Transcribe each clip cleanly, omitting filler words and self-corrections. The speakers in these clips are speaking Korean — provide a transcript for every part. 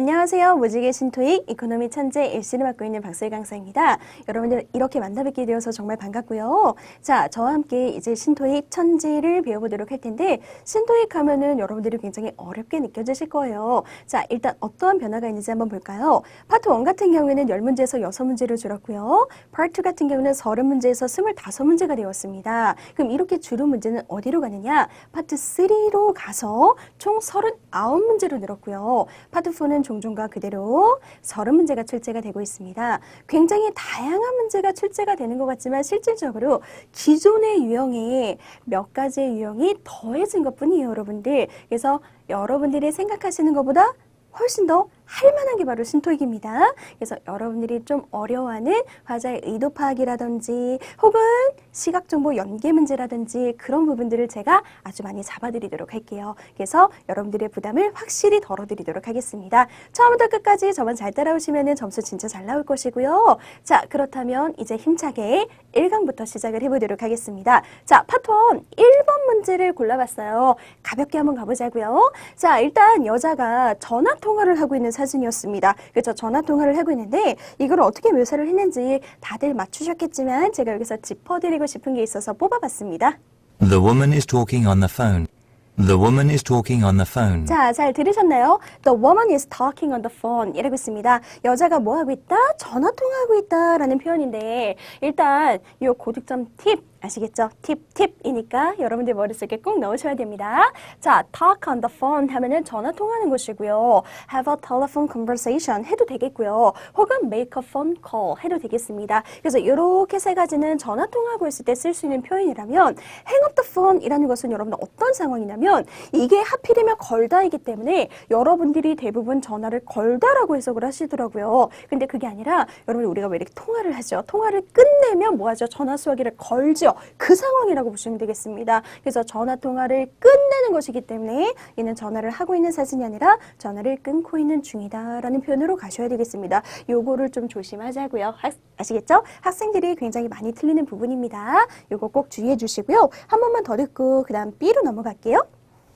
안녕하세요. 무지개 신토익 이코노미 천재 일시를 맡고 있는 박소희 강사입니다. 여러분들 이렇게 만나뵙게 되어서 정말 반갑고요. 자, 저와 함께 이제 신토익 천재를 배워보도록 할 텐데 신토익 하면은 여러분들이 굉장히 어렵게 느껴지실 거예요. 자, 일단 어떠한 변화가 있는지 한번 볼까요? 파트 1 같은 경우에는 10문제에서 6문제로 줄었고요. 파트 2 같은 경우는 30문제에서 25문제가 되었습니다. 그럼 이렇게 줄은 문제는 어디로 가느냐? 파트 3로 가서 총 39문제로 늘었고요. 파트 4는 종종과 그대로 30문제가 출제가 되고 있습니다. 굉장히 다양한 문제가 출제가 되는 것 같지만 실질적으로 기존의 유형에 몇 가지의 유형이 더해진 것뿐이에요, 여러분들. 그래서 여러분들이 생각하시는 것보다 훨씬 더 할만한 게 바로 신토익입니다. 그래서 여러분들이 좀 어려워하는 화자의 의도 파악이라든지 혹은 시각정보 연계 문제라든지 그런 부분들을 제가 아주 많이 잡아드리도록 할게요. 그래서 여러분들의 부담을 확실히 덜어드리도록 하겠습니다. 처음부터 끝까지 저만 잘 따라오시면 점수 진짜 잘 나올 것이고요. 자, 그렇다면 이제 힘차게 1강부터 시작을 해보도록 하겠습니다. 자, 파트 1 1번 문제를 골라봤어요. 가볍게 한번 가보자고요. 자, 일단 여자가 전화통화를 하고 있는 사진이었습니다. 그렇죠? 전화통화를 하고 있는데 이걸 어떻게 묘사를 했는지 다들 맞추셨겠지만 제가 여기서 짚어드리고 싶은 게 있어서 뽑아봤습니다. The woman is talking on the phone. The woman is talking on the phone. 자, 잘 들으셨나요? The woman is talking on the phone 이라고 있습니다. 여자가 뭐 하고 있다? 전화통화하고 있다 라는 표현인데 일단 이 고득점 팁 아시겠죠? 팁이니까 여러분들 머릿속에 꼭 넣으셔야 됩니다. 자, talk on the phone 하면은 전화 통화하는 것이고요. have a telephone conversation 해도 되겠고요. 혹은 make a phone call 해도 되겠습니다. 그래서 이렇게 세 가지는 전화 통화하고 있을 때 쓸 수 있는 표현이라면 hang up the phone 이라는 것은 여러분 어떤 상황이냐면 이게 하필이면 걸다이기 때문에 여러분들이 대부분 전화를 걸다라고 해석을 하시더라고요. 근데 그게 아니라 여러분 우리가 왜 이렇게 통화를 하죠? 통화를 끝내면 뭐 하죠? 전화 수화기를 걸죠. 그 상황이라고 보시면 되겠습니다. 그래서 전화 통화를 끝내는 것이기 때문에 얘는 전화를 하고 있는 사진이 아니라 전화를 끊고 있는 중이다라는 표현으로 가셔야 되겠습니다. 요거를 좀 조심하자고요. 아시겠죠? 학생들이 굉장히 많이 틀리는 부분입니다. 요거 꼭 주의해 주시고요. 한 번만 더 듣고 그 다음 B로 넘어갈게요.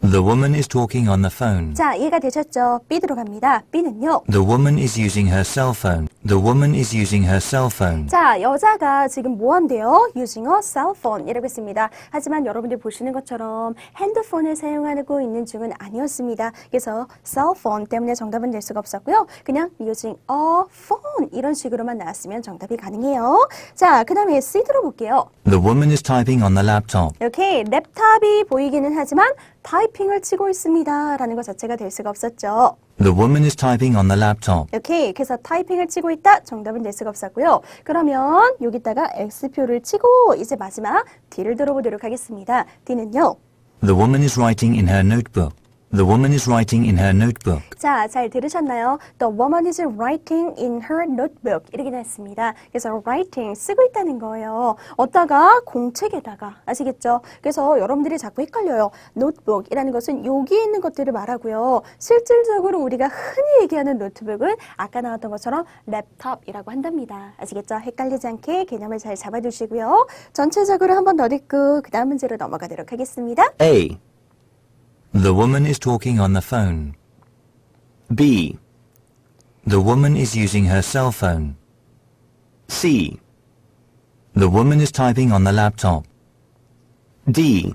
The woman is talking on the phone. 자, 이해가 되셨죠? B 들어갑니다. B는요. The woman is using her cell phone. The woman is using her cell phone. 자, 여자가 지금 뭐 한대요? using a cell phone 이라고 했습니다. 하지만 여러분들 보시는 것처럼 핸드폰을 사용하고 있는 중은 아니었습니다. 그래서 cell phone 때문에 정답은 될 수가 없었고요. 그냥 using a phone 이런 식으로만 나왔으면 정답이 가능해요. 자, 그 다음에 C 들어볼게요. The woman is typing on the laptop. 이렇게 랩탑이 보이기는 하지만 타이핑을 치고 있습니다 라는 것 자체가 될 수가 없었죠. The woman is typing on the laptop. 오케이, 그래서 타이핑을 치고 있다 정답은 될 수가 없었고요. 그러면 여기다가 X표를 치고 이제 마지막 D를 들어보도록 하겠습니다. D는요. The woman is writing in her notebook. The woman is writing in her notebook. 자, 잘 들으셨나요? The woman is writing in her notebook 이렇게 나왔습니다. 그래서 writing 쓰고 있다는 거예요. 어디다가? 공책에다가. 아시겠죠? 그래서 여러분들이 자꾸 헷갈려요. notebook이라는 것은 여기에 있는 것들을 말하고요. 실질적으로 우리가 흔히 얘기하는 노트북은 아까 나왔던 것처럼 랩탑이라고 한답니다. 아시겠죠? 헷갈리지 않게 개념을 잘 잡아두시고요. 전체적으로 한 번 더 듣고 그 다음 문제로 넘어가도록 하겠습니다. A. The woman is talking on the phone. B. The woman is using her cell phone. C. The woman is typing on the laptop. D.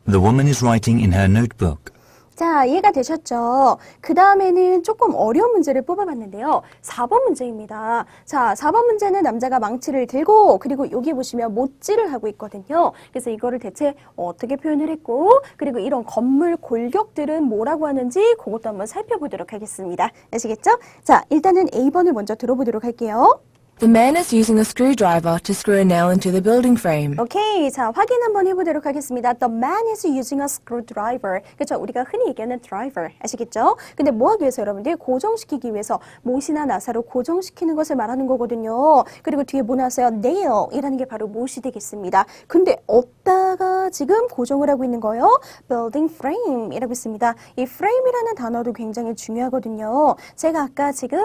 The woman is writing in her notebook. 자, 이해가 되셨죠? 그 다음에는 조금 어려운 문제를 뽑아봤는데요. 4번 문제입니다. 자, 4번 문제는 남자가 망치를 들고 그리고 여기 보시면 못질을 하고 있거든요. 그래서 이거를 대체 어떻게 표현을 했고 그리고 이런 건물 골격들은 뭐라고 하는지 그것도 한번 살펴보도록 하겠습니다. 아시겠죠? 자, 일단은 A번을 먼저 들어보도록 할게요. The man is using a screwdriver to screw a nail into the building frame. 오케이, 자 확인 한번 해보도록 하겠습니다. The man is using a screwdriver. 그렇죠? 우리가 흔히 얘기하는 driver 아시겠죠? 근데 뭐 하기 위해서 여러분들 고정시키기 위해서 못이나 나사로 고정시키는 것을 말하는 거거든요. 그리고 뒤에 뭐 나왔어요? nail이라는 게 바로 못이 되겠습니다. 근데 어디다가 지금 고정을 하고 있는 거예요? building frame이라고 있습니다. 이 frame이라는 단어도 굉장히 중요하거든요. 제가 아까 지금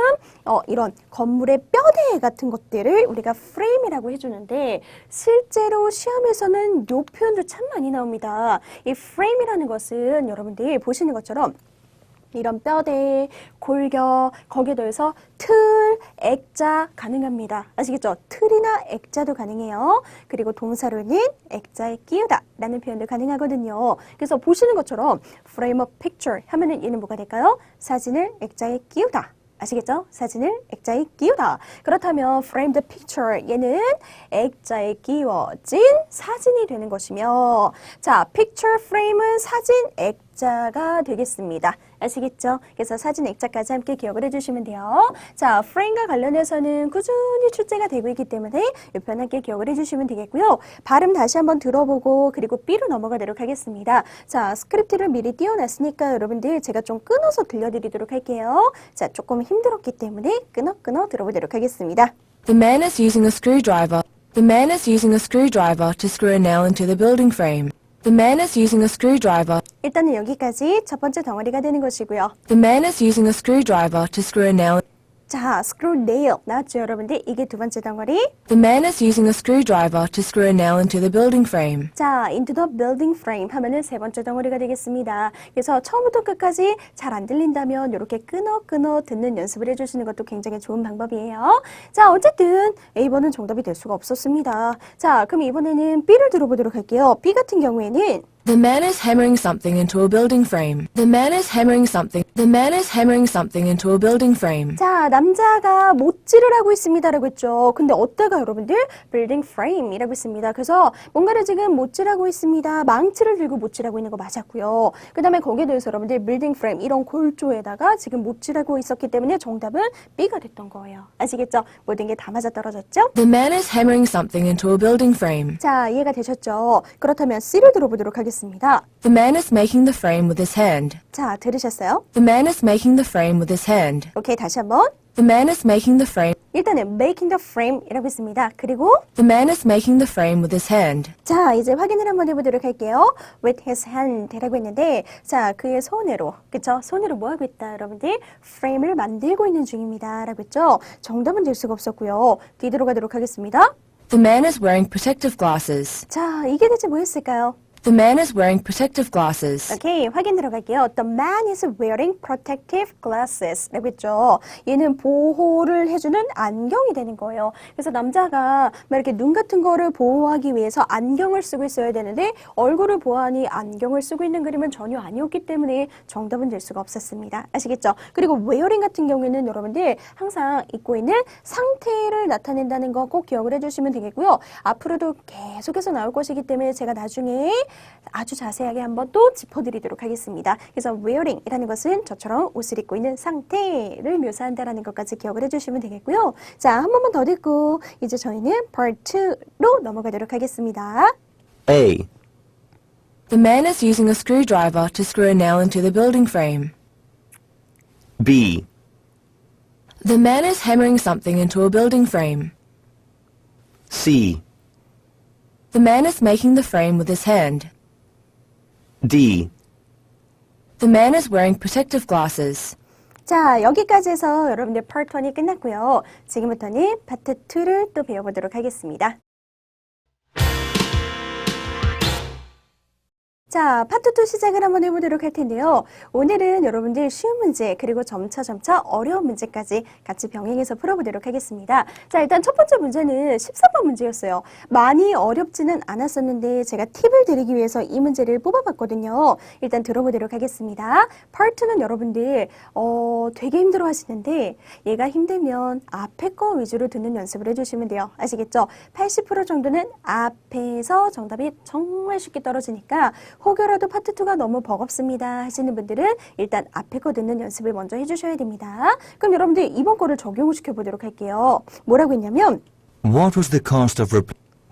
이런 건물의 뼈대 같은 것들을 우리가 frame이라고 해주는데 실제로 시험에서는 이 표현도 참 많이 나옵니다. 이 frame이라는 것은 여러분들이 보시는 것처럼 이런 뼈대, 골격, 거기에 더해서 틀, 액자 가능합니다. 아시겠죠? 틀이나 액자도 가능해요. 그리고 동사로는 액자에 끼우다 라는 표현도 가능하거든요. 그래서 보시는 것처럼 frame a picture 하면은 얘는 뭐가 될까요? 사진을 액자에 끼우다. 아시겠죠? 사진을 액자에 끼우다. 그렇다면 frame the picture 얘는 액자에 끼워진 사진이 되는 것이며 자, picture frame은 사진 액자가 되겠습니다. 아시겠죠? 그래서 사진 액자까지 함께 기억을 해주시면 돼요. 자, frame과 관련해서는 꾸준히 출제가 되고 있기 때문에 이 표현 함께 기억을 해주시면 되겠고요. 발음 다시 한번 들어보고 그리고 B로 넘어가도록 하겠습니다. 자, 스크립트를 미리 띄워놨으니까 여러분들 제가 좀 끊어서 들려드리도록 할게요. 자, 조금 힘들었기 때문에 끊어 들어보도록 하겠습니다. The man is using a screwdriver. The man is using a screwdriver to screw a nail into the building frame. The man is using a screwdriver. 일단은 여기까지 첫 번째 덩어리가 되는 것이고요. The man is using a screwdriver to screw a nail. 자, screw nail 나왔죠, 여러분들? 이게 두 번째 덩어리. The man is using a screwdriver to screw a nail into the building frame. 자, into the building frame 하면은 세 번째 덩어리가 되겠습니다. 그래서 처음부터 끝까지 잘 안 들린다면 이렇게 끊어 듣는 연습을 해주시는 것도 굉장히 좋은 방법이에요. 자, 어쨌든 A번은 정답이 될 수가 없었습니다. 자, 그럼 이번에는 B를 들어보도록 할게요. B 같은 경우에는 The man is hammering something into a building frame. The man is hammering something. The man is hammering something into a building frame. 자, 남자가 못질을 하고 있습니다라고 했죠. 근데 어디다가 여러분들? building frame이라고 했습니다. 그래서 뭔가를 지금 못질하고 있습니다. 망치를 들고 못질하고 있는 거 맞았고요. 그 다음에 거기에 대해서 여러분들 building frame 이런 골조에다가 지금 못질하고 있었기 때문에 정답은 B가 됐던 거예요. 아시겠죠? 모든 게 다 맞아떨어졌죠? The man is hammering something into a building frame. 자, 이해가 되셨죠? 그렇다면 C를 들어보도록 하겠습니다. The man is making the frame with his hand. 자, 들으셨어요? The man is making the frame with his hand. 오케이, 다시 한번. The man is making the frame. 일단은 making the frame이라고 했습니다. 그리고 The man is making the frame with his hand. 자, 이제 확인을 한번 해보도록 할게요. with his hand라고 했는데 자, 그의 손으로, 그쵸? 손으로 뭐 하고 있다, 여러분들? 프레임을 만들고 있는 중입니다. 라고 했죠? 정답은 될 수가 없었고요. 뒤로 가도록 하겠습니다. The man is wearing protective glasses. 자, 이게 대체 뭐였을까요? The man is wearing protective glasses. 오케이, 확인 들어갈게요. The man is wearing protective glasses 라고 했죠. 얘는 보호를 해주는 안경이 되는 거예요. 그래서 남자가 막 이렇게 눈 같은 거를 보호하기 위해서 안경을 쓰고 있어야 되는데 얼굴을 보호하니 안경을 쓰고 있는 그림은 전혀 아니었기 때문에 정답은 될 수가 없었습니다. 아시겠죠? 그리고 wearing 같은 경우에는 여러분들 항상 입고 있는 상태를 나타낸다는 거 꼭 기억을 해주시면 되겠고요. 앞으로도 계속해서 나올 것이기 때문에 제가 나중에 아주 자세하게 한번 또 짚어드리도록 하겠습니다. 그래서 wearing이라는 것은 저처럼 옷을 입고 있는 상태를 묘사한다라는 것까지 기억을 해주시면 되겠고요. 자, 한 번만 더 듣고 이제 저희는 part 2로 넘어가도록 하겠습니다. A. The man is using a screwdriver to screw a nail into the building frame. B. The man is hammering something into a building frame. C. The man is making the frame with his hand. D. The man is wearing protective glasses. 자, 여기까지 해서 여러분들 part 1이 끝났고요. 지금부터는 part 2를 또 배워보도록 하겠습니다. 자, 파트 2 시작을 한번 해보도록 할 텐데요. 오늘은 여러분들 쉬운 문제 그리고 점차 어려운 문제까지 같이 병행해서 풀어보도록 하겠습니다. 자, 일단 첫 번째 문제는 13번 문제였어요. 많이 어렵지는 않았었는데 제가 팁을 드리기 위해서 이 문제를 뽑아봤거든요. 일단 들어보도록 하겠습니다. 파트 2는 여러분들 되게 힘들어 하시는데 얘가 힘들면 앞에 거 위주로 듣는 연습을 해주시면 돼요. 아시겠죠? 80% 정도는 앞에서 정답이 정말 쉽게 떨어지니까 혹여라도 파트 2가 너무 버겁습니다 하시는 분들은 일단 앞에 거 듣는 연습을 먼저 해주셔야 됩니다. 그럼 여러분들 이번 거를 적용을 시켜보도록 할게요. 뭐라고 했냐면 What was the cost of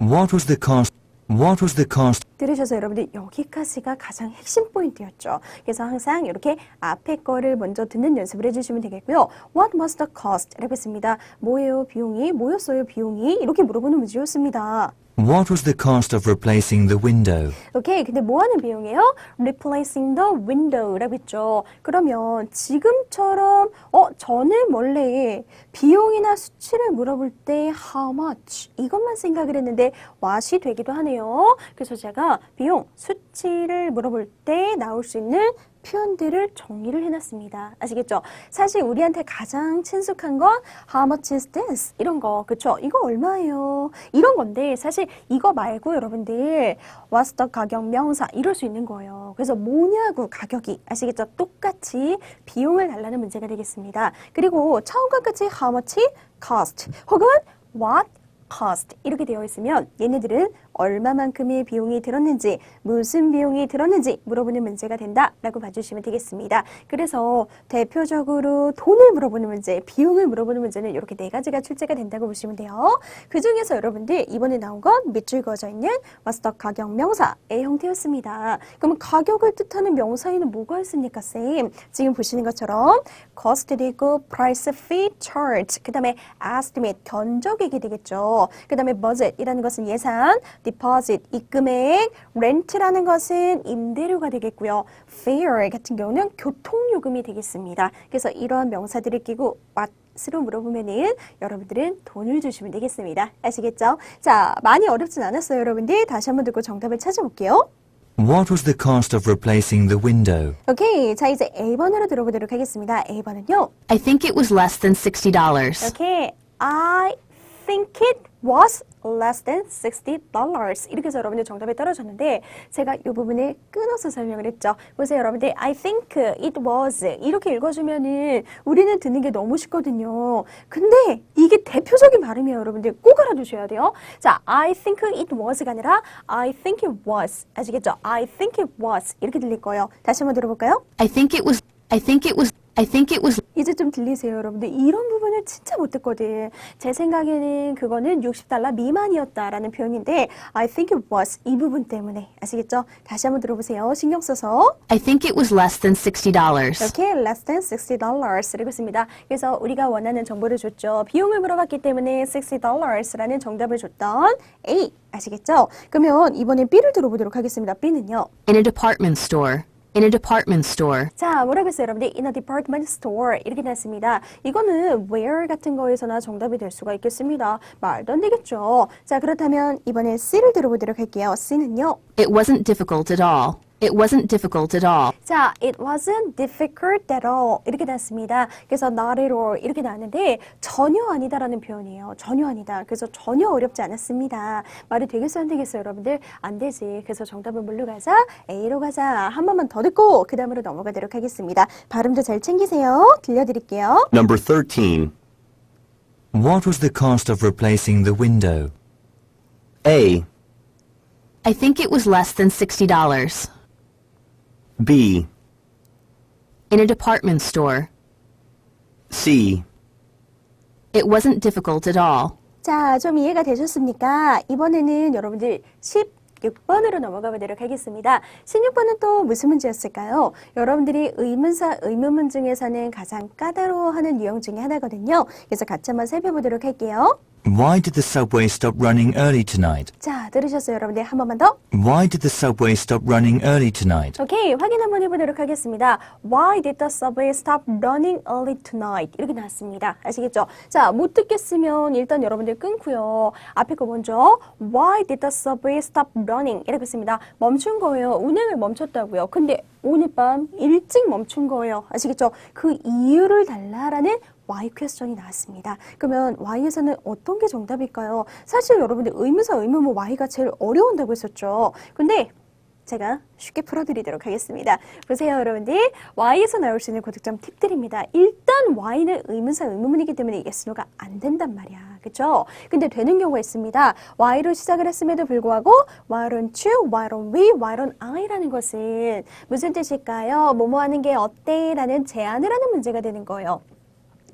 What was the cost? 들으셔서 여러분들 여기까지가 가장 핵심 포인트였죠. 그래서 항상 이렇게 앞에 거를 먼저 듣는 연습을 해주시면 되겠고요. What was the cost? 라고 했습니다. 뭐예요 비용이? 뭐였어요 비용이? 이렇게 물어보는 문제였습니다. What was the cost of replacing the window? 오케이, 근데 뭐 하는 비용이에요? Replacing the window라고 했죠. 그러면 지금처럼 저는 원래 비용이나 수치를 물어볼 때 how much 이것만 생각을 했는데 what이 되기도 하네요. 그래서 제가 비용, 수치를 물어볼 때 나올 수 있는 표현들을 정리를 해놨습니다. 아시겠죠? 사실 우리한테 가장 친숙한 건 How much is this? 이런 거, 그쵸? 이거 얼마예요? 이런 건데 사실 이거 말고 여러분들 What's the 가격 명사 이럴 수 있는 거예요. 그래서 뭐냐고 가격이 아시겠죠? 똑같이 비용을 달라는 문제가 되겠습니다. 그리고 처음과 끝이 How much cost 혹은 What cost 이렇게 되어 있으면 얘네들은 얼마만큼의 비용이 들었는지 무슨 비용이 들었는지 물어보는 문제가 된다라고 봐주시면 되겠습니다. 그래서 대표적으로 돈을 물어보는 문제, 비용을 물어보는 문제는 이렇게 네 가지가 출제가 된다고 보시면 돼요. 그 중에서 여러분들 이번에 나온 건 밑줄 그어져 있는 What's the 가격 명사의 형태였습니다. 그러면 가격을 뜻하는 명사에는 뭐가 있습니까, 쌤? 지금 보시는 것처럼 cost도 있고 price, fee, charge, 그 다음에 estimate, 견적액이 되겠죠. 그 다음에 budget이라는 것은 예산, deposit, 입금액, rent라는 것은 임대료가 되겠고요. fare 같은 경우는 교통요금이 되겠습니다. 그래서 이러한 명사들을 끼고 what으로 물어보면은 여러분들은 돈을 주시면 되겠습니다. 아시겠죠? 자, 많이 어렵진 않았어요, 여러분들. 다시 한번 듣고 정답을 찾아볼게요. What was the cost of replacing the window? 오케이, 자 이제 A번으로 들어보도록 하겠습니다. A번은요. I think it was less than $60. 오케이, I think it was less than $60. 이렇게 해서 여러분들 정답이 떨어졌는데 제가 이 부분을 끊어서 설명을 했죠. 보세요, 여러분들. I think it was 이렇게 읽어주면은 우리는 듣는 게 너무 쉽거든요. 근데 이게 대표적인 발음이에요, 여러분들. 꼭 알아두셔야 돼요. 자, I think it was가 아니라 I think it was. 아시겠죠? I think it was 이렇게 들릴 거예요. 다시 한번 들어볼까요? I think it was. 이제 좀 들리세요, 여러분들? 이런 부분을 진짜 못 듣거든. 제 생각에는 그거는 $60 미만이었다라는 표현인데 I think it was 이 부분 때문에 아시겠죠? 다시 한번 들어보세요. 신경 써서. I think it was less than $60. 이렇게 less than $60 이라고 있습니다. 그래서 우리가 원하는 정보를 줬죠. 비용을 물어봤기 때문에 $60라는 정답을 줬던 A 아시겠죠? 그러면 이번에 B를 들어보도록 하겠습니다. B는요. In a department store. In a department store. 자, 뭐라고 했어요, 여러분들? In a department store 이렇게 나왔습니다. 이거는 where 같은 거에서나 정답이 될 수가 있겠습니다. 말도 안 되겠죠. 자, 그렇다면 이번에 C를 들어보도록 할게요. C는요. It wasn't difficult at all. It wasn't difficult at all. 자, it wasn't difficult at all 이렇게 나왔습니다. 그래서 not at all 이렇게 나왔는데 전혀 아니다라는 표현이에요. 전혀 아니다. 그래서 전혀 어렵지 않았습니다. 말이 되겠어요, 안 되겠어요, 여러분들? 안 되지. 그래서 정답은 뭘로 가자? A로 가자. 한 번만 더 듣고 그 다음으로 넘어가도록 하겠습니다. 발음도 잘 챙기세요. 들려드릴게요. Number 13. What was the cost of replacing the window? A. I think it was less than $60. B. In a department store. C. It wasn't difficult at all. 자, 좀 이해가 되셨습니까? 이번에는 여러분들 16번으로 넘어가 보도록 하겠습니다. 16번은 또 무슨 문제였을까요? 여러분들이 의문사, 의문문 중에서는 가장 까다로워하는 유형 중에 하나거든요. 그래서 같이 한번 살펴보도록 할게요. Why did the subway stop running early tonight? 자, 들으셨어요, 여러분들? 한 번만 더. Why did the subway stop running early tonight? 오케이, 확인 한번 해보도록 하겠습니다. Why did the subway stop running early tonight? 이렇게 나왔습니다. 아시겠죠? 자, 못 듣겠으면 일단 여러분들 끊고요. 앞에 거 먼저 Why did the subway stop running? 이렇게 했습니다. 멈춘 거예요. 운행을 멈췄다고요. 근데 오늘 밤 일찍 멈춘 거예요. 아시겠죠? 그 이유를 달라라는 Why 퀘스천이 나왔습니다. 그러면 Y에서는 어떤 게 정답일까요? 사실 여러분들 의문사, 의문문 Y가 제일 어려운다고 했었죠. 근데 제가 쉽게 풀어드리도록 하겠습니다. 보세요, 여러분들. Y에서 나올 수 있는 고득점 팁들입니다. 일단 Y는 의문사, 의문문이기 때문에 yes, no가 안 된단 말이야. 그쵸? 근데 되는 경우가 있습니다. Y로 시작을 했음에도 불구하고 Why don't you, Why don't we, Why don't I라는 것은 무슨 뜻일까요? 뭐뭐 하는 게 어때? 라는 제안을 하는 문제가 되는 거예요.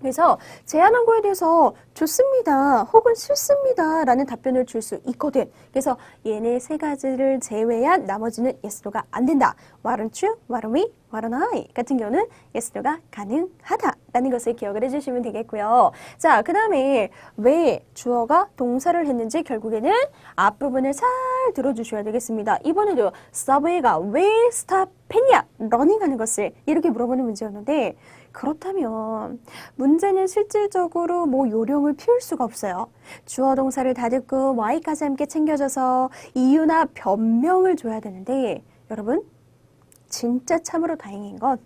그래서 제안한 거에 대해서 좋습니다 혹은 싫습니다 라는 답변을 줄 수 있거든. 그래서 얘네 세 가지를 제외한 나머지는 yes, no가 안 된다. Why don't you, why don't we, why don't I 같은 경우는 yes, no가 가능하다라는 것을 기억을 해주시면 되겠고요. 자, 그 다음에 왜 주어가 동사를 했는지 결국에는 앞부분을 잘 들어주셔야 되겠습니다. 이번에도 subway가 왜 스탑했냐, 러닝하는 것을 이렇게 물어보는 문제였는데 그렇다면 문제는 실질적으로 뭐 요령을 피울 수가 없어요. 주어 동사를 다 듣고 Y까지 함께 챙겨줘서 이유나 변명을 줘야 되는데 여러분 진짜 참으로 다행인 건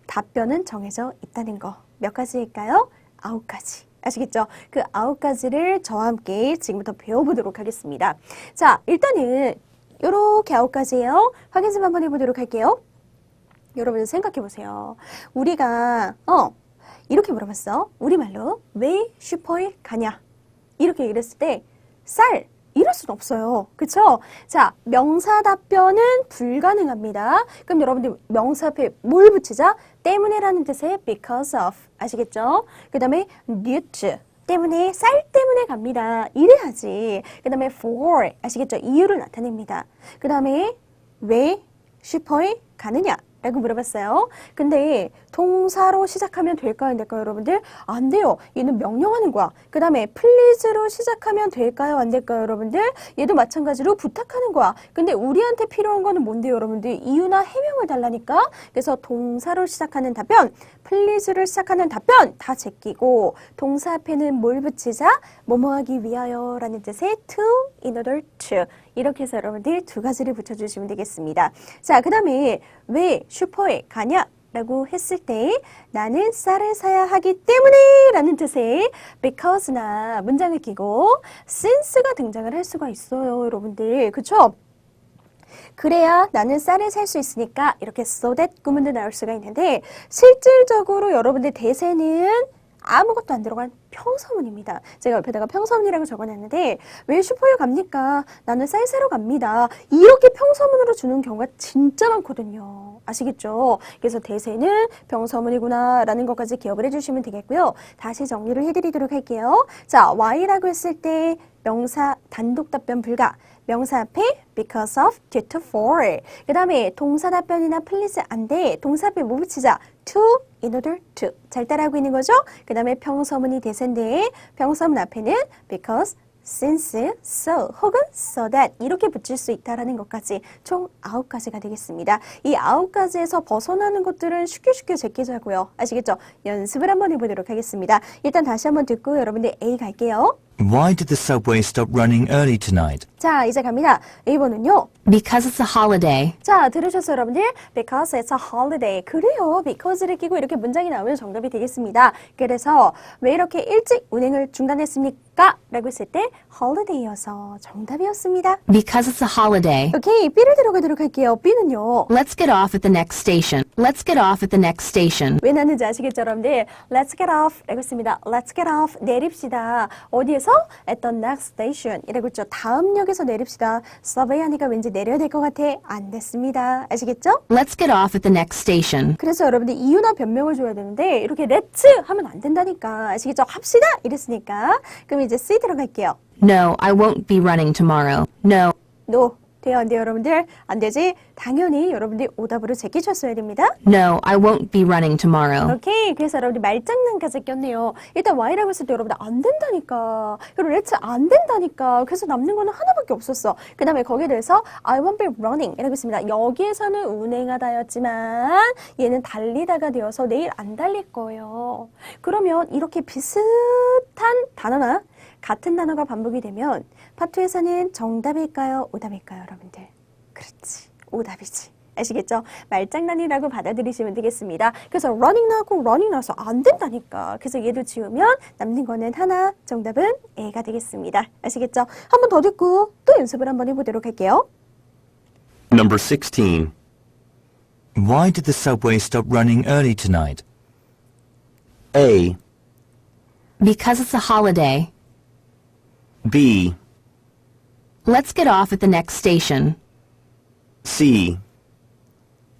답변은 정해져 있다는 거. 몇 가지일까요? 9가지. 아시겠죠? 그 9가지를 저와 함께 지금부터 배워보도록 하겠습니다. 자, 일단은 요렇게 9가지예요. 확인 좀 한번 해보도록 할게요. 여러분 생각해보세요. 우리가 이렇게 물어봤어. 우리말로 왜 슈퍼에 가냐? 이렇게 얘기를 했을 때 쌀! 이럴 수는 없어요. 그쵸? 자, 명사 답변은 불가능합니다. 그럼 여러분들 명사 앞에 뭘 붙이자? 때문에라는 뜻의 because of. 아시겠죠? 그 다음에 due to. 때문에, 쌀 때문에 갑니다. 이래야지. 그 다음에 for. 아시겠죠? 이유를 나타냅니다. 그 다음에 왜 슈퍼에 가느냐? 라고 물어봤어요. 근데 동사로 시작하면 될까요? 안 될까요? 여러분들? 안 돼요. 얘는 명령하는 거야. 그 다음에 please로 시작하면 될까요? 안 될까요? 여러분들? 얘도 마찬가지로 부탁하는 거야. 근데 우리한테 필요한 거는 뭔데요? 여러분들? 이유나 해명을 달라니까? 그래서 동사로 시작하는 답변, please를 시작하는 답변 다 제끼고 동사 앞에는 뭘 붙이자? 뭐뭐 하기 위하여 라는 뜻의 to, in order to. 이렇게 해서 여러분들 2가지를 붙여주시면 되겠습니다. 자, 그 다음에 왜 슈퍼에 가냐? 라고 했을 때 나는 쌀을 사야 하기 때문에 라는 뜻의 because나 문장을 끼고 since가 등장을 할 수가 있어요. 여러분들. 그쵸? 그래야 나는 쌀을 살 수 있으니까 이렇게 so that 구문도 나올 수가 있는데 실질적으로 여러분들 대세는 아무것도 안 들어간 평서문입니다. 제가 옆에다가 평서문이라고 적어놨는데 왜 슈퍼에 갑니까? 나는 쌀 사러 갑니다. 이렇게 평서문으로 주는 경우가 진짜 많거든요. 아시겠죠? 그래서 대세는 평서문이구나 라는 것까지 기억을 해주시면 되겠고요. 다시 정리를 해드리도록 할게요. 자, why라고 했을 때 명사 단독 답변 불가. 명사 앞에 because of, due to, for. 그 다음에 동사 답변이나 please 안 돼. 동사 앞에 뭐 붙이자? to, in order to. 잘 따라하고 있는 거죠? 그 다음에 평서문이 대세인데 평서문 앞에는 because, since, so 혹은 so that 이렇게 붙일 수 있다라는 것까지 총 9가지가 되겠습니다. 이 9가지에서 벗어나는 것들은 쉽게 제끼자고요. 아시겠죠? 연습을 한번 해보도록 하겠습니다. 일단 다시 한번 듣고 여러분들 A 갈게요. Why did the subway stop running early tonight? 자, 이제 갑니다. A번은요. Because it's a holiday. 자, 들으셨어요, 여러분들? Because it's a holiday. 그래요. because를 끼고 이렇게 문장이 나오면 정답이 되겠습니다. 그래서 왜 이렇게 일찍 운행을 중단했습니까? 라고 했을 때 holiday여서 정답이었습니다. Because it's a holiday. 오케이, B를 들어가도록 할게요. B는요. Let's get off at the next station. Let's get off at the next station. 왜 났는지 아시겠죠, 여러분들? Let's get off 라고 했습니다. Let's get off. 내립시다. 어디에서? At the next station. 이라고 했죠. 다음 역에서 내립시다. 서베이 하니까 왠지 내려야 될 것 같아. 안 됐습니다. 아시겠죠? Let's get off at the next station. 그래서 여러분들 이유나 변명을 줘야 되는데 이렇게 let's 하면 안 된다니까. 아시겠죠? 합시다. 이랬으니까. 그럼 이제 C 들어갈게요. No, I won't be running tomorrow. No. No. 돼요, 안 돼요, 여러분들? 안 되지? 당연히 여러분들이 오답으로 제끼셨어야 됩니다. No, I won't be running tomorrow. 오케이. 그래서 여러분들 말장난까지 꼈네요. 일단 Y라고 했을 때 여러분들 안 된다니까. 그리고 let's 안 된다니까. 그래서 남는 거는 하나밖에 없었어. 그 다음에 거기에 대해서 I won't be running 이라고 했습니다. 여기에서는 운행하다였지만 얘는 달리다가 되어서 내일 안 달릴 거예요. 그러면 이렇게 비슷한 단어나 같은 단어가 반복이 되면 파트에서는 정답일까요? 오답일까요? 여러분들. 그렇지. 오답이지. 아시겠죠? 말장난이라고 받아들이시면 되겠습니다. 그래서 running 나고 running 나서 안 된다니까. 그래서 얘도 지우면 남는 거는 하나. 정답은 A가 되겠습니다. 아시겠죠? 한 번 더 듣고 또 연습을 한번 해보도록 할게요. Number 16. Why did the subway stop running early tonight? A. Because it's a holiday. B. Let's get off at the next station. C.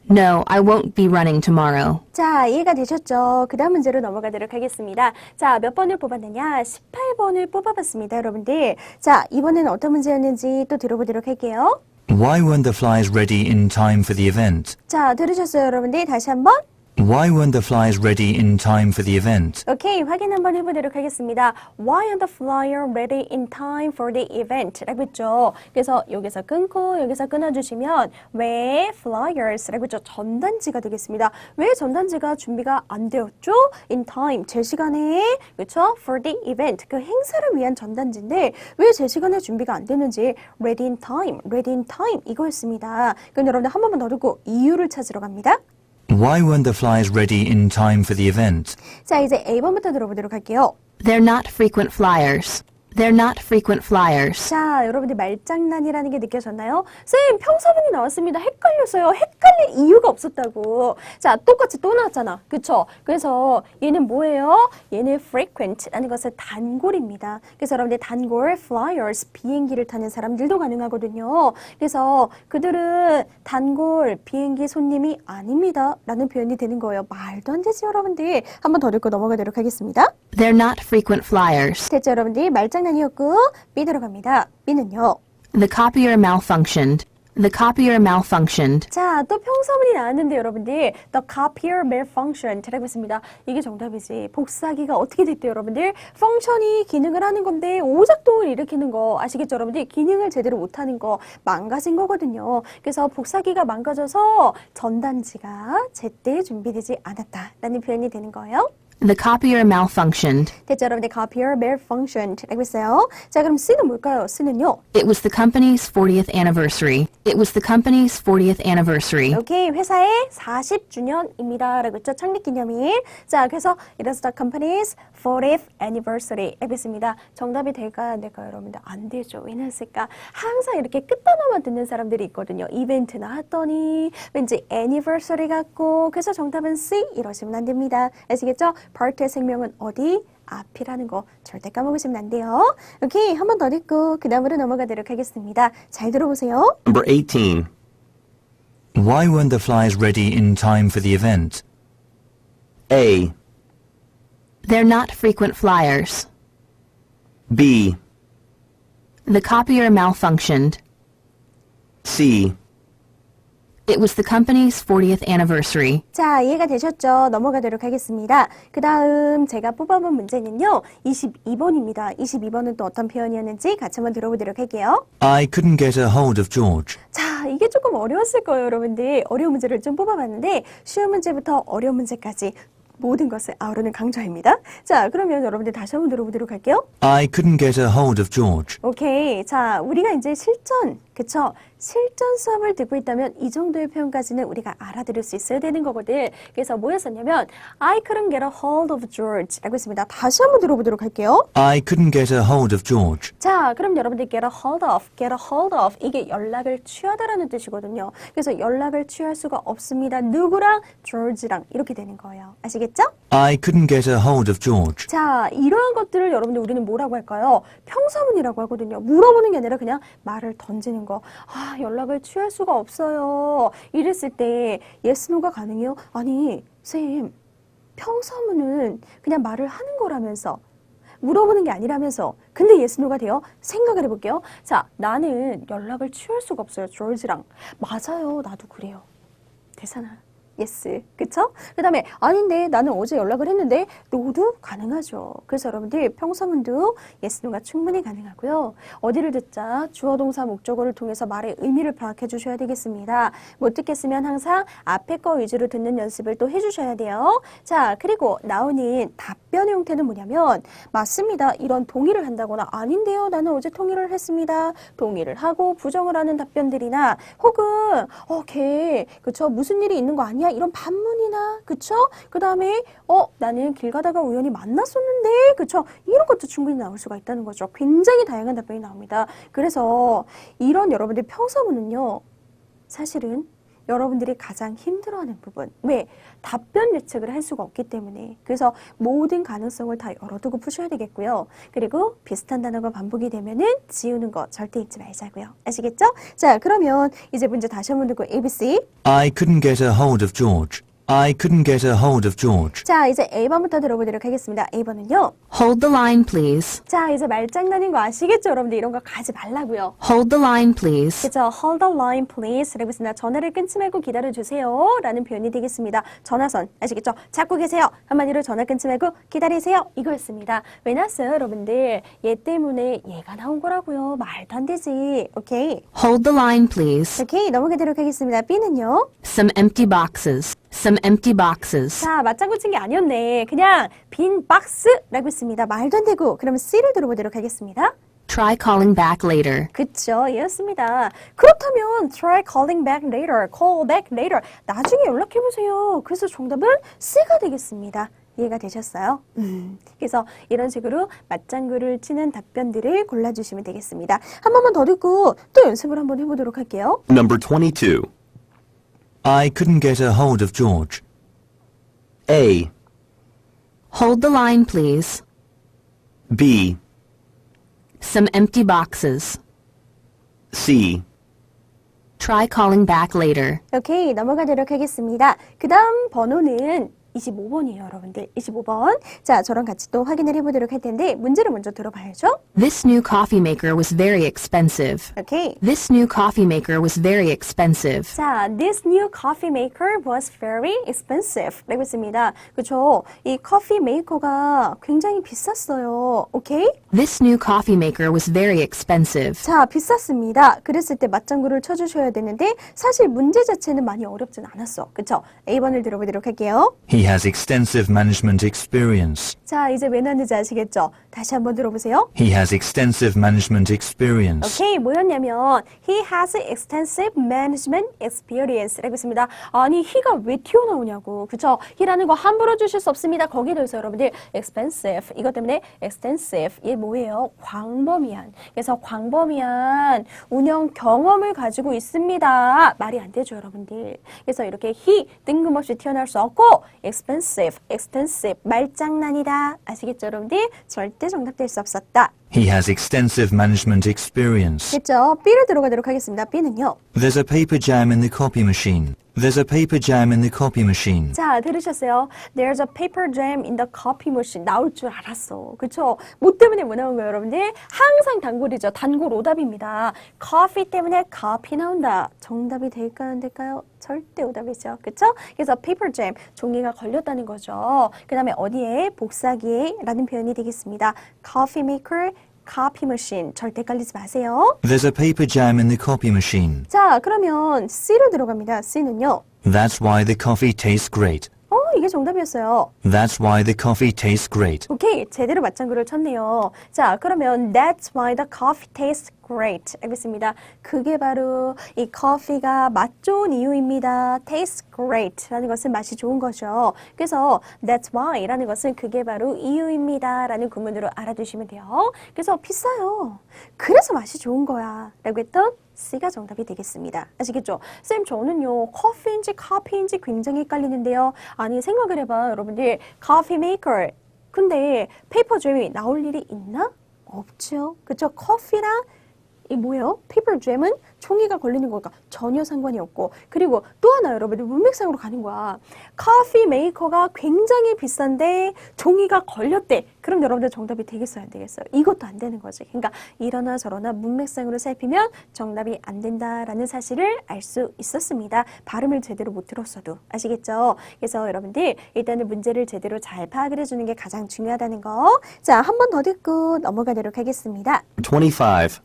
No, I won't be running tomorrow. 자, 이해가 되셨죠? 그 다음 문제로 넘어가도록 하겠습니다. 자, 몇 번을 뽑았느냐? 18번을 뽑아봤습니다, 여러분들. 자, 이번에는 어떤 문제였는지 또 들어보도록 할게요. Why weren't the flyers ready in time for the event? 자, 들으셨어요, 여러분들? 다시 한번. Why weren't the flyers ready in time for the event? 오케이, 확인 한번 해보도록 하겠습니다. Why aren't the flyer ready in time for the event? 라고 했죠. 그래서 여기서 끊고 여기서 끊어주시면 왜 flyers 라고 했죠. 전단지가 되겠습니다. 왜 전단지가 준비가 안 되었죠? In time, 제 시간에, 그렇죠? For the event, 그 행사를 위한 전단지인데 왜 제 시간에 준비가 안 되는지 ready in time 이거였습니다. 그럼 여러분들 한 번만 더 듣고 이유를 찾으러 갑니다. Why weren't the flyers ready in time for the event? 자, 이제 A번부터 들어보도록 할게요. They're not frequent flyers. They're not frequent flyers. 자, 여러분들 말장난이라는 게 느껴졌나요? 쌤, 평서문이 나왔습니다. 헷갈렸어요. 헷갈릴 이유가 없었다고. 자, 똑같이 또 나왔잖아. 그쵸? 그래서 얘는 뭐예요? 얘는 frequent라는 것은 단골입니다. 그래서 여러분들 단골, flyers, 비행기를 타는 사람들도 가능하거든요. 그래서 그들은 단골, 비행기 손님이 아닙니다. 라는 표현이 되는 거예요. 말도 안 되지, 여러분들. 한 번 더 듣고 넘어가도록 하겠습니다. They're not frequent flyers. 됐죠, 여러분들? 말장난이었고, B 들어갑니다. B는요. The copier malfunctioned. The copier malfunctioned. 자, 또 평서문이 나왔는데 여러분들 The copier malfunctioned 라고 했습니다. 이게 정답이지. 복사기가 어떻게 됐대요, 여러분들? 펑션이 기능을 하는 건데 오작동을 일으키는 거 아시겠죠, 여러분들? 기능을 제대로 못하는 거 망가진 거거든요. 그래서 복사기가 망가져서 전단지가 제때 준비되지 않았다라는 표현이 되는 거예요. The copier malfunctioned. 됐죠, 여러분들? copier malfunctioned 라고 했어요. 자, 그럼 C는 뭘까요? C는요. It was the company's 40th anniversary. It was the company's 40th anniversary. 오케이, 회사의 40주년입니다. 라고 했죠. 창립기념일. 자, 그래서 it is the company's 40th anniversary. 라고 했습니다. 정답이 될까요? 안 될까요? 여러분들? 안 되죠. 왜 났을까? 항상 이렇게 끝단어만 듣는 사람들이 있거든요. 이벤트 나왔더니 왠지 anniversary 같고 그래서 정답은 C 이러시면 안 됩니다. 아시겠죠? 파트의 생명은 어디? 앞이라는 거 절대 까먹으시면 안 돼요. 오케이, 한 번 더 듣고 그 다음으로 넘어가도록 하겠습니다. 잘 들어보세요. Number 18. Why weren't the flyers ready in time for the event? A. They're not frequent flyers. B. The copier malfunctioned. C. It was the company's 40th anniversary. 자, 이해가 되셨죠? 넘어가도록 하겠습니다. 그 다음 제가 뽑아본 문제는요. 22번입니다. 22번은 또 어떤 표현이었는지 같이 한번 들어보도록 할게요. I couldn't get a hold of George. 자, 이게 조금 어려웠을 거예요, 여러분들. 어려운 문제를 좀 뽑아봤는데 쉬운 문제부터 어려운 문제까지 모든 것을 아우르는 강좌입니다. 자, 그러면 여러분들 다시 한번 들어보도록 할게요. I couldn't get a hold of George. 오케이. 자, 우리가 이제 실전, 그쵸? 실전 수업을 듣고 있다면 이 정도의 표현까지는 우리가 알아들을 수 있어야 되는 거거든. 그래서 뭐였었냐면 I couldn't get a hold of George 라고 했습니다. 다시 한번 들어보도록 할게요. I couldn't get a hold of George. 자, 그럼 여러분들 get a hold of 이게 연락을 취하다라는 뜻이거든요. 그래서 연락을 취할 수가 없습니다. 누구랑? George랑 이렇게 되는 거예요. 아시겠죠? I couldn't get a hold of George. 자, 이러한 것들을 여러분들 우리는 뭐라고 할까요? 평서문이라고 하거든요. 물어보는 게 아니라 그냥 말을 던지는 거. 아, 연락을 취할 수가 없어요. 이랬을 때 yes, no가 가능해요? 아니, 쌤, 평서문은 그냥 말을 하는 거라면서 물어보는 게 아니라면서 근데 yes, no가 돼요? 생각을 해볼게요. 자, 나는 연락을 취할 수가 없어요. 조지랑. 맞아요. 나도 그래요. 되잖아. yes. 그쵸? 그 다음에 아닌데 나는 어제 연락을 했는데 너도 가능하죠. 그래서 여러분들 평서문도 yes, no가 충분히 가능하고요. 어디를 듣자 주어 동사 목적어를 통해서 말의 의미를 파악해 주셔야 되겠습니다. 못 듣겠으면 항상 앞에 거 위주로 듣는 연습을 또 해주셔야 돼요. 자, 그리고 나오는 답변의 형태는 뭐냐면 맞습니다. 이런 동의를 한다거나 아닌데요. 나는 어제 통일을 했습니다. 동의를 하고 부정을 하는 답변들이나 혹은 걔 그쵸? 무슨 일이 있는 거 아니야? 이런 반문이나 그쵸? 그 다음에 나는 길 가다가 우연히 만났었는데 그쵸? 이런 것도 충분히 나올 수가 있다는 거죠. 굉장히 다양한 답변이 나옵니다. 그래서 이런 여러분들 평서문은요. 사실은 여러분들이 가장 힘들어하는 부분. 왜? 답변 예측을 할 수가 없기 때문에. 그래서 모든 가능성을 다 열어두고 푸셔야 되겠고요. 그리고 비슷한 단어가 반복이 되면은 지우는 거 절대 잊지 말자고요. 아시겠죠? 자, 그러면 이제 문제 다시 한번 듣고 ABC. I couldn't get a hold of George. I couldn't get a hold of George. 자, 이제 A번부터 들어보도록 하겠습니다. A번은요. Hold the line, please. 자, 이제 말장난인 거 아시겠죠? 여러분들 이런 거 가지 말라고요. Hold the line, please. 그죠? Hold the line, please. 라고 했습니다. 전화를 끊지 말고 기다려주세요. 라는 표현이 되겠습니다. 전화선. 아시겠죠? 잡고 계세요. 한마디로 전화 끊지 말고 기다리세요. 이거였습니다. 왜 났어요, 여러분들? 얘 때문에 얘가 나온 거라고요. 말도 안 되지. 오케이. Hold the line, please. 오케이. 넘어가도록 하겠습니다. B는요. Some empty boxes. Some empty boxes. 자, 맞장구 친 게 아니었네. 그냥 빈 박스라고 했습니다. 말도 안 되고. 그러면 C를 들어보도록 하겠습니다. Try calling back later. 그쵸, 이었습니다. 그렇다면 try calling back later, call back later. 나중에 연락해보세요. 그래서 정답은 C가 되겠습니다. 이해가 되셨어요? 그래서 이런 식으로 맞장구를 치는 답변들을 골라주시면 되겠습니다. 한 번만 더 듣고 또 연습을 한번 해보도록 할게요. Number 22. I couldn't get a hold of George. A. Hold the line, please. B. Some empty boxes. C. Try calling back later. 오케이, 넘어가도록 하겠습니다. 그 다음 번호는 25번이에요, 여러분들. 25번. 자, 저랑 같이 또 확인을 해보도록 할 텐데 문제를 먼저 들어봐야죠. This new coffee maker was very expensive. 오케이. This new coffee maker was very expensive. 자, this new coffee maker was very expensive. 라고 했습니다. 그쵸? 이 커피 메이커가 굉장히 비쌌어요. 오케이? This new coffee maker was very expensive. 자, 비쌌습니다. 그랬을 때 맞장구를 쳐주셔야 되는데 사실 문제 자체는 많이 어렵진 않았어. 그쵸? A번을 들어보도록 할게요. He has extensive management experience. 자, 이제 왜 났는지 아시겠죠? 다시 한번 들어보세요. He has extensive management experience. 오케이, 뭐였냐면 He has extensive management experience 라고 했습니다. 아니, he가 왜 튀어나오냐고. 그쵸? he라는 거 함부로 주실 수 없습니다. 거기에 대해서 여러분들 expensive, 이것 때문에 extensive, 이게 뭐예요? 광범위한. 그래서 광범위한 운영 경험을 가지고 있습니다. 말이 안 되죠, 여러분들. 그래서 이렇게 he 뜬금없이 튀어나올 수 없고 expensive, extensive, 말장난이다. 아시겠죠, 여러분들? 절대 정답될 수 없었다. He has extensive management experience. 됐죠? B를 들어가도록 하겠습니다. B는요. There's a paper jam in the copy machine. There's a paper jam in the copy machine. 자, 들으셨어요? There's a paper jam in the coffee machine. 나올 줄 알았어. 그쵸? 뭐 때문에 뭐 나온 거예요, 여러분들? 항상 단골이죠. 단골 오답입니다. 커피 때문에 커피 나온다. 정답이 될까요, 안 될까요? 절대 오답이죠. 그쵸? 그래서 paper jam, 종이가 걸렸다는 거죠. 그 다음에 어디에? 복사기에 라는 표현이 되겠습니다. coffee maker, copy machine. 절대 헷갈리지 마세요. There's a paper jam in the copy machine. 자, 그러면 C를 들어갑니다. C는요. That's why the coffee tastes great. 이게 정답이었어요. That's why the coffee tastes great. 오케이, 제대로 맞장구를 쳤네요. 자, 그러면 That's why the coffee tastes great. 알겠습니다. 그게 바로 이 커피가 맛 좋은 이유입니다. Tastes great 라는 것은 맛이 좋은 거죠. 그래서 That's why 라는 것은 그게 바로 이유입니다 라는 구문으로 알아두시면 돼요. 그래서 비싸요. 그래서 맛이 좋은 거야 라고 했던 C가 정답이 되겠습니다. 아시겠죠? 쌤, 저는요, 커피인지 카피인지 굉장히 헷갈리는데요. 아니, 생각을 해봐, 여러분들. 커피 메이커. 근데 페이퍼 잼이 나올 일이 있나? 없죠. 그쵸? 커피랑 이 뭐예요? 페이퍼 잼은 종이가 걸리는 거니까 전혀 상관이 없고, 그리고 또 하나 여러분들 문맥상으로 가는 거야. 커피 메이커가 굉장히 비싼데 종이가 걸렸대. 그럼 여러분들 정답이 되겠어요, 안 되겠어요? 이것도 안 되는 거지. 그러니까 이러나 저러나 문맥상으로 살피면 정답이 안 된다라는 사실을 알 수 있었습니다. 발음을 제대로 못 들었어도. 아시겠죠? 그래서 여러분들 일단은 문제를 제대로 잘 파악을 해주는 게 가장 중요하다는 거. 자, 한 번 더 듣고 넘어가도록 하겠습니다. 25.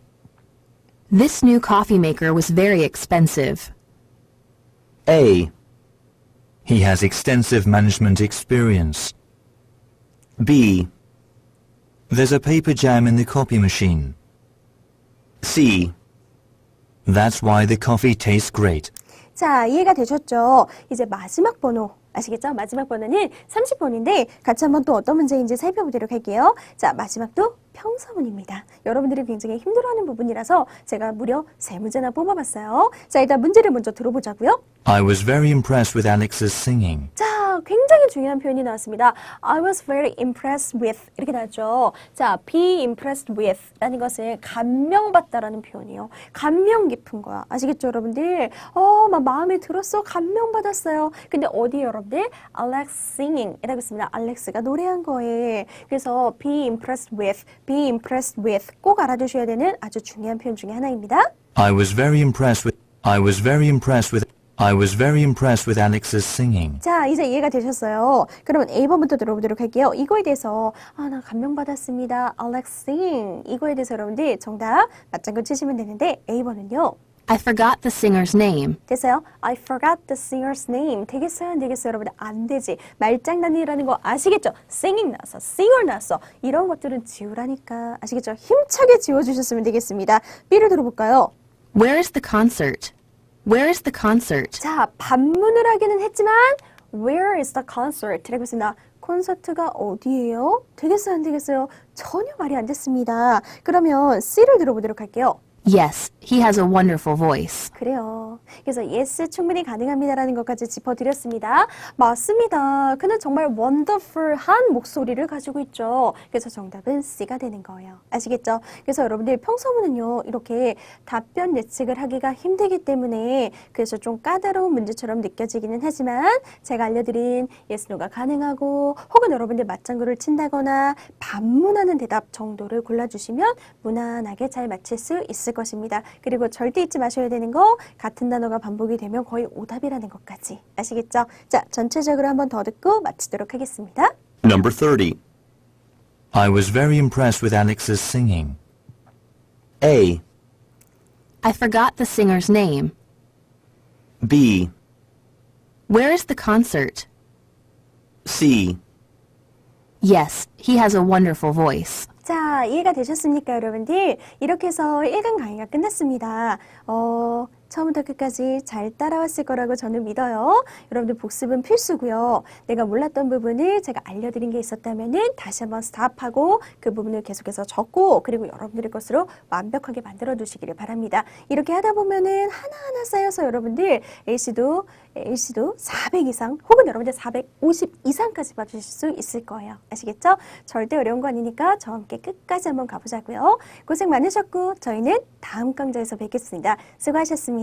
This new coffee maker was very expensive. A. He has extensive management experience. B. There's a paper jam in the copy machine. C. That's why the coffee tastes great. 자, 이해가 되셨죠? 이제 마지막 번호. 아시겠죠? 마지막 번호는 30번인데 같이 한번 또 어떤 문제인지 살펴보도록 할게요. 자, 마지막도 평서문입니다. 여러분들이 굉장히 힘들어하는 부분이라서 제가 무려 3문제나 뽑아봤어요. 자, 일단 문제를 먼저 들어보자고요. I was very impressed with Alex's singing. 자, 굉장히 중요한 표현이 나왔습니다. I was very impressed with 이렇게 나왔죠. 자, be impressed with 라는 것은 감명받다라는 표현이에요. 감명 깊은 거야. 아시겠죠, 여러분들? 막 마음에 들었어. 감명받았어요. 근데 어디에 여러분들? Alex singing 이라고 있습니다. 알렉스가 노래한 거에. 그래서 be impressed with 꼭 알아두셔야 되는 아주 중요한 표현 중에 하나입니다. I was very impressed with Alex's singing. 자, 이제 이해가 되셨어요. 그러면 A번부터 들어보도록 할게요. 이거에 대해서 나 감명받았습니다. Alex singing. 이거에 대해서 여러분들 정답 맞장구 치시면 되는데 A번은요. I forgot the singer's name. 됐어요? I forgot the singer's name. 되겠어요? 안 되겠어요? 여러분들 안 되지. 말장난이라는 거 아시겠죠? singing 나왔어. singer 나왔어. 이런 것들은 지우라니까. 아시겠죠? 힘차게 지워주셨으면 되겠습니다. B를 들어볼까요? Where is the concert? Where is the concert? 자, 반문을 하기는 했지만 Where is the concert? 라고 했습니다. 콘서트가 어디예요? 되겠어요? 안 되겠어요? 전혀 말이 안 됐습니다. 그러면 C를 들어보도록 할게요. Yes, he has a wonderful voice. 그래요. 그래서 yes 충분히 가능합니다라는 것까지 짚어드렸습니다. 맞습니다. 그는 정말 wonderful한 목소리를 가지고 있죠. 그래서 정답은 C가 되는 거예요. 아시겠죠? 그래서 여러분들 평소문은요 이렇게 답변 예측을 하기가 힘들기 때문에 그래서 좀 까다로운 문제처럼 느껴지기는 하지만 제가 알려드린 yes, no가 가능하고 혹은 여러분들 맞장구를 친다거나 반문하는 대답 정도를 골라주시면 무난하게 잘 맞힐 수 있을 것입니다. 그리고 절대 잊지 마셔야 되는 거 같은 단어가 반복이 되면 거의 오답이라는 것까지 아시겠죠? 자, 전체적으로 한번 더 듣고 마치도록 하겠습니다. Number 30. I was very impressed with Alex's singing. A. I forgot the singer's name. B. Where is the concert? C. Yes, he has a wonderful voice. 자, 이해가 되셨습니까, 여러분들? 이렇게 해서 1강 강의가 끝났습니다. 처음부터 끝까지 잘 따라왔을 거라고 저는 믿어요. 여러분들 복습은 필수고요. 내가 몰랐던 부분을 제가 알려드린 게 있었다면은 다시 한번 스탑하고 그 부분을 계속해서 적고 그리고 여러분들의 것으로 완벽하게 만들어 두시기를 바랍니다. 이렇게 하다 보면은 하나하나 쌓여서 여러분들 A씨도 400 이상 혹은 여러분들 450 이상까지 맞으실 수 있을 거예요. 아시겠죠? 절대 어려운 거 아니니까 저와 함께 끝까지 한번 가보자고요. 고생 많으셨고 저희는 다음 강좌에서 뵙겠습니다. 수고하셨습니다.